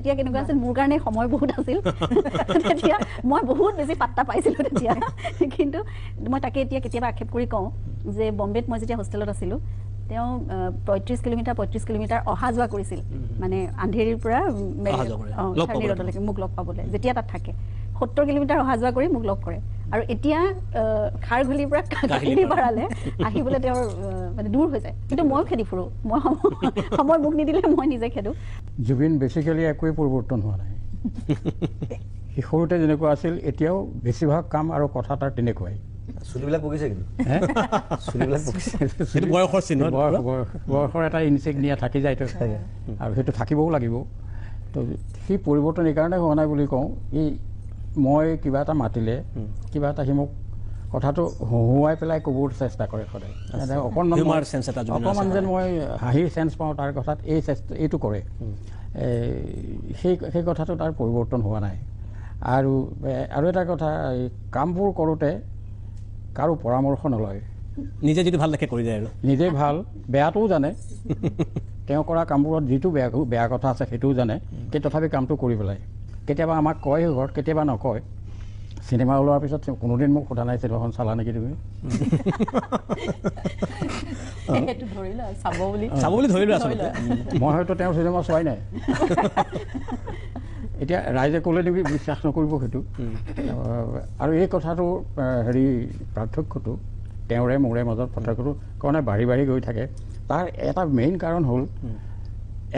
তেতিয়া কেনেকুৱা আছিল মোৰ কাৰণে সময় বহুত আছিল তেতিয়া মই বহুত বেছি পাত্তা পাইছিলোঁ তেতিয়া কিন্তু মই তাকে এতিয়া কেতিয়াবা আক্ষেপ কৰি কওঁ যে বম্বেত মই যেতিয়া হোষ্টেলত আছিলোঁ তেওঁ 35 কিলোমিটাৰ অহা যোৱা কৰিছিল মানে আন্ধেৰীৰ পৰা চাৰ্নি ৰোডলৈকে মোক লগ পাবলৈ যেতিয়া তাত থাকে 70 কিলোমিটাৰ অহা যোৱা কৰি মোক লগ কৰে আৰু এতিয়া খাৰঘুলিৰ পৰা কাহিলী পাৰালে আহিবলৈ তেওঁৰ মানে দূৰ হৈ যায় কিন্তু ময়ো খেদি ফুৰোঁ মই সময় মোক নিদিলে মই নিজে খেদোঁ জুবিন বেচিকেলি একোৱেই পৰিৱৰ্তন হোৱা নাই সি সৰুতে যেনেকুৱা আছিল এতিয়াও বেছিভাগ কাম আৰু কথা তাৰ তেনেকুৱাই চুলিবিলাক পকিছে কিন্তু বয়সৰ এটা ইনচিগনিয়া থাকি যায়তো আৰু সেইটো থাকিবও লাগিব তো সি পৰিৱৰ্তন এইকাৰণে হোৱা নাই বুলি কওঁ মই কিবা এটা মাতিলে কিবা এটা সি মোক কথাটো হঁহুৱাই পেলাই ক'বৰ চেষ্টা কৰে সদায় অকণমান যেন মই হাঁহিৰ চেঞ্চ পাওঁ তাৰ কথাত এইটো কৰে সেই কথাটো তাৰ পৰিৱৰ্তন হোৱা নাই আৰু এটা কথা কামবোৰ কৰোঁতে কাৰো পৰামৰ্শ নলয় নিজে যদি ভাল দেখে কৰি যায় আৰু নিজে ভাল বেয়াটোও জানে তেওঁ কৰা কামবোৰত যিটো বেয়া কথা আছে সেইটোও জানে কিন্তু তথাপি কামটো কৰি পেলাই কেতিয়াবা আমাক কয় ঘৰত কেতিয়াবা নকয় চিনেমা ওলোৱাৰ পিছত কোনোদিন মোক সোধা নাই চিনেমাখন চালা নেকি তুমি মই হয়তো তেওঁৰ চিনেমা চোৱাই নাই এতিয়া ৰাইজে ক'লে নেকি বিশ্বাস নকৰিব সেইটো আৰু এই কথাটো পাৰ্থক্যটো তেওঁৰে মোৰে মাজত পাৰ্থক্যটো কাৰণে বাঢ়ি বাঢ়ি গৈ থাকে তাৰ এটা মেইন কাৰণ হ'ল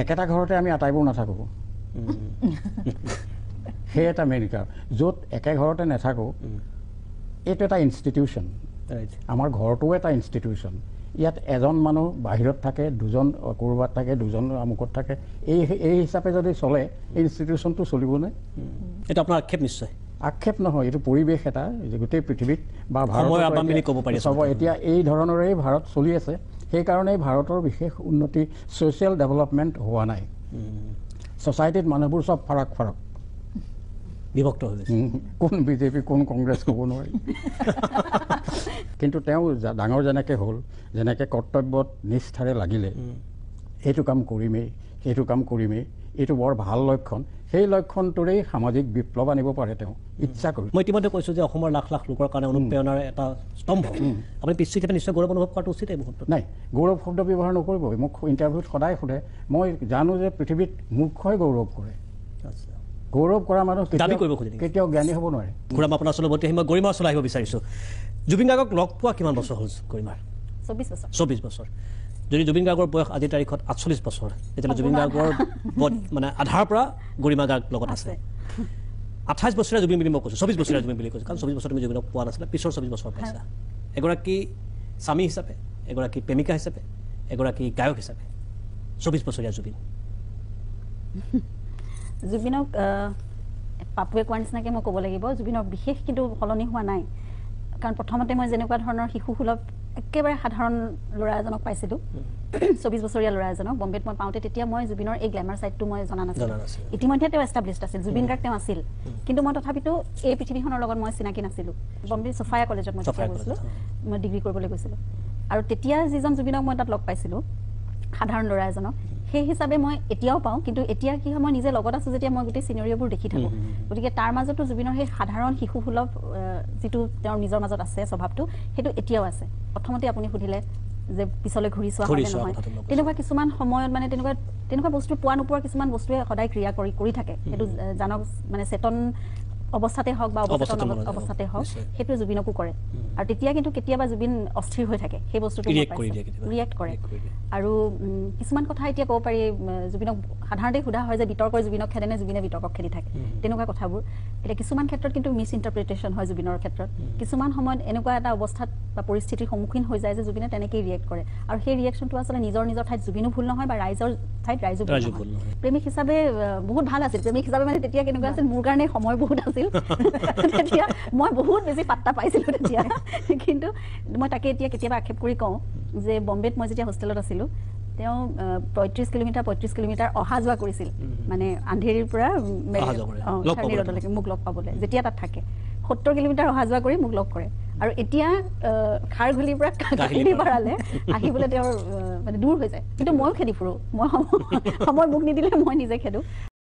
একেটা ঘৰতে আমি আটাইবোৰ নাথাকোঁ সেই এটা মেইন কাৰণ য'ত একে ঘৰতে নাথাকোঁ এইটো এটা ইনষ্টিটিউশ্যন আমাৰ ঘৰটোও এটা ইনষ্টিটিউশ্যন ইয়াত এজন মানুহ বাহিৰত থাকে দুজন ক'ৰবাত থাকে দুজন আমুকত থাকে এই হিচাপে যদি চলে এই ইনষ্টিটিউশ্যনটো চলিবনে এইটো আপোনাৰ আক্ষেপ নিশ্চয় আক্ষেপ নহয় এইটো পৰিৱেশ এটা গোটেই পৃথিৱীত বা ভাৰত এতিয়া এই ধৰণৰেই ভাৰত চলি আছে সেইকাৰণেই ভাৰতৰ বিশেষ উন্নতি ছ'চিয়েল ডেভেলপমেণ্ট হোৱা নাই ছ'চাইটিত মানুহবোৰ চব ফাৰাক বিভক্ত হৈ গৈছে কোন বিজেপি কোন কংগ্ৰেছ ক'ব নোৱাৰি কিন্তু তেওঁ ডাঙৰ যেনেকৈ হ'ল যেনেকৈ কৰ্তব্যত নিষ্ঠাৰে লাগিলে এইটো কাম কৰিমেই সেইটো কাম কৰিমেই এইটো বৰ ভাল লক্ষণ সেই লক্ষণটোৰেই সামাজিক বিপ্লৱ আনিব পাৰে তেওঁ ইচ্ছা কৰি মই ইতিমধ্যে কৈছোঁ যে অসমৰ লাখ লাখ লোকৰ কাৰণে অনুপ্ৰেৰণাৰ এটা স্তম্ভ আপুনি পিতৃ হিচাপে নিশ্চয় গৌৰৱ অনুভৱ কৰাটো উচিত এই মুহূৰ্তত নাই গৌৰৱ শব্দ ব্যৱহাৰ নকৰিব মোক ইণ্টাৰভিউত সদায় সোধে মই জানো যে পৃথিৱীত মূৰ্খই গৌৰৱ কৰে গৌৰৱ কৰা মানুহ দাবী কৰিব খোজে কেতিয়াও জ্ঞানী হ'ব নোৱাৰে ঘূৰাম আপোনাৰ ওচৰলৈ মই গৰিমাৰ ওচৰলৈ আহিব বিচাৰিছোঁ জুবিন গাৰ্গক লগ পোৱা কিমান বছৰ হ'ল গৰিমাৰ 24 বছৰ যদি জুবিন গাৰ্গৰ বয়স আজিৰ তাৰিখত 48 বছৰ তেতিয়াহ'লে জুবিন গাৰ্গৰ মানে আধাৰ পৰা গৰিমা গাৰ্গ লগত আছে 28 বছৰীয়া জুবিন বুলি মই কৈছোঁ 24 বছৰীয়া জুবিন বুলি কৈছোঁ কাৰণ 24 বছৰ তুমি জুবিনক পোৱা নাছিলে পিছৰ 24 বছৰ পাইছা এগৰাকী স্বামী হিচাপে এগৰাকী প্ৰেমিকা হিচাপে এগৰাকী গায়ক হিচাপে 24 বছৰীয়া জুবিনক পাপুৱে কোৱাৰ নিচিনাকৈ মই ক'ব লাগিব জুবিনৰ বিশেষ কিন্তু সলনি হোৱা নাই কাৰণ প্ৰথমতে মই যেনেকুৱা ধৰণৰ শিশুসুলভ একেবাৰে সাধাৰণ ল'ৰা এজনক পাইছিলোঁ 24 বছৰীয়া ল'ৰা এজনক বম্বেত মই পাওঁতে তেতিয়া মই জুবিনৰ এই গ্লেমাৰ ছাইডটো মই জনা নাছিলোঁ ইতিমধ্যে তেওঁ এষ্টাব্লিছড আছিল জুবিন গাৰ্গ তেওঁ আছিল কিন্তু মই তথাপিতো এই পৃথিৱীখনৰ লগত মই চিনাকি নাছিলোঁ বম্বে ছফায়া কলেজত মই তেতিয়া গৈছিলোঁ মই ডিগ্ৰী কৰিবলৈ গৈছিলোঁ আৰু তেতিয়া যিজন জুবিনক মই তাত লগ পাইছিলোঁ সাধাৰণ ল'ৰা এজনক সেই হিচাপে মই এতিয়াও পাওঁ কিন্তু এতিয়া কি হয় মই নিজে লগত আছোঁ যেতিয়া মই গোটেই চিনেৰিঅ'বোৰ দেখি থাকোঁ গতিকে তাৰ মাজতো জুবিনৰ সেই সাধাৰণ শিশুসুলভ যিটো তেওঁৰ নিজৰ মাজত আছে স্বভাৱটো সেইটো এতিয়াও আছে প্ৰথমতে আপুনি সুধিলে যে পিছলৈ ঘূৰি চোৱা হয় নহয় তেনেকুৱা কিছুমান সময়ত মানে তেনেকুৱা বস্তু পোৱা নোপোৱা কিছুমান বস্তুৱে সদায় ক্ৰিয়া কৰি থাকে সেইটো জানক মানে চেতন অৱস্থাতে হওক বা অৱচেতন অৱস্থাতে হওক সেইটোৱে জুবিনকো কৰে আৰু তেতিয়া কিন্তু কেতিয়াবা জুবিন অস্থিৰ হৈ থাকে সেই বস্তুটো ৰিয়েক্ট কৰে আৰু কিছুমান কথা এতিয়া ক'ব পাৰি জুবিনক সাধাৰণতে সোধা হয় যে বিতৰ্কৰ জুবিনক খেদেনে জুবিনে বিতৰ্কক খেদি থাকে তেনেকুৱা কথাবোৰ এতিয়া কিছুমান ক্ষেত্ৰত কিন্তু মিছ ইণ্টাৰপ্ৰিটেশ্যন হয় জুবিনৰ ক্ষেত্ৰত কিছুমান সময়ত এনেকুৱা এটা অৱস্থাত বা পৰিস্থিতিৰ সন্মুখীন হৈ যায় যে জুবিনে তেনেকেই ৰিয়েক্ট কৰে আৰু সেই ৰিয়েকশ্যনটো আচলতে নিজৰ ঠাইত জুবিনো ভুল নহয় বা ৰাইজৰ ঠাইত ৰাইজো ভুল নহয় প্ৰেমিক হিচাপে বহুত ভাল আছিল প্ৰেমিক হিচাপে মানে তেতিয়া কেনেকুৱা আছিল মোৰ কাৰণে সময় বহুত আছিল তেতিয়া মই বহুত বেছি পাত্তা পাইছিলোঁ তেতিয়া কিন্তু মই তাকে এতিয়া কেতিয়াবা আক্ষেপ কৰি কওঁ যে বম্বেত মই যেতিয়া হোষ্টেলত আছিলোঁ তেওঁ 35 কিলোমিটাৰ অহা যোৱা কৰিছিল মানে আন্ধেৰীৰ পৰা চাৰ্নি ৰোডলৈকে মোক লগ পাবলৈ যেতিয়া তাত থাকে 70 কিলোমিটাৰ অহা যোৱা কৰি মোক লগ কৰে আৰু এতিয়া খাৰঘুলিৰ পৰা কাহিলী পাৰালে আহিবলৈ তেওঁৰ মানে দূৰ হৈ যায় কিন্তু ময়ো খেদি ফুৰোঁ মই সময় মোক নিদিলে মই নিজে খেদোঁ